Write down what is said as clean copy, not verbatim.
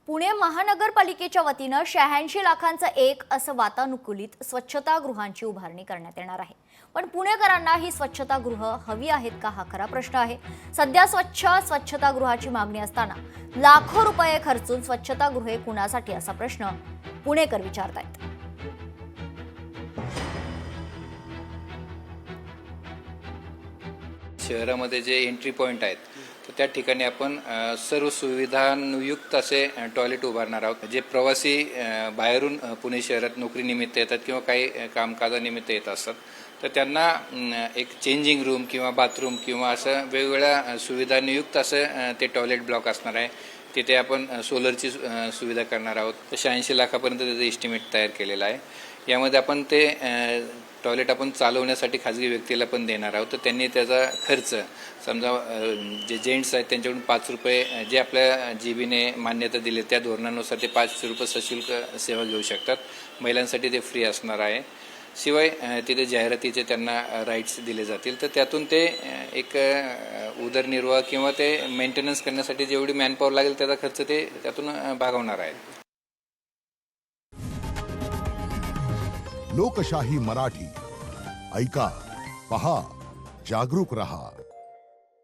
पुणे महानगरपालिकेच्या वतीनं 86 लाखांचं एक असं वातानुकूलित स्वच्छतागृहांची उभारणी करण्यात येणार आहे। पण पुणेकरांना ही स्वच्छतागृह हवी आहेत का हा खरा प्रश्न आहे। सध्या स्वच्छतागृहाची मागणी असताना लाखो रुपये खर्चून स्वच्छतागृहे कुणासाठी असा प्रश्न पुणेकर विचारतायत। शहरामध्ये जे एंट्री पॉइंट आहेत तर त्या ठिकाणी आपण सर्व सुविधांयुक्त असे टॉयलेट उभारणार आहोत। जे प्रवासी बाहेरून पुणे शहरात नोकरीनिमित्त येतात किंवा काही कामकाजानिमित्त येत असतात तर त्यांना एक चेंजिंग रूम किंवा बाथरूम किंवा असं वेगवेगळ्या सुविधांयुक्त असं ते टॉयलेट ब्लॉक असणार आहे। तिथे आपण सोलरची सुविधा करणार आहोत। 86 लाखापर्यंत त्याचं एस्टिमेट तयार केलेलं आहे। यामध्ये आपण ते टॉयलेट आपण चालवण्यासाठी खाजगी व्यक्तीला पण देणार आहोत। तर त्यांनी त्याचा खर्च समजा जे जेंट्स आहेत त्यांच्याकडून 5 रुपये जे आपल्या जीबीने मान्यता दिली त्या धोरणानुसार ते 5 रुपये सशुल्क सेवा घेऊ शकतात। महिलांसाठी ते फ्री असणार आहे। शिवाय तिथे जाहिरातीचे त्यांना राईट्स दिले जातील तर त्यातून ते एक उदरनिर्वाह किंवा ते मेंटेनन्स करण्यासाठी जेवढी मॅनपॉवर लागेल त्याचा खर्च ते त्यातून भागवणार आहे। लोकशाही मराठी ऐका, पहा, जागरूक रहा।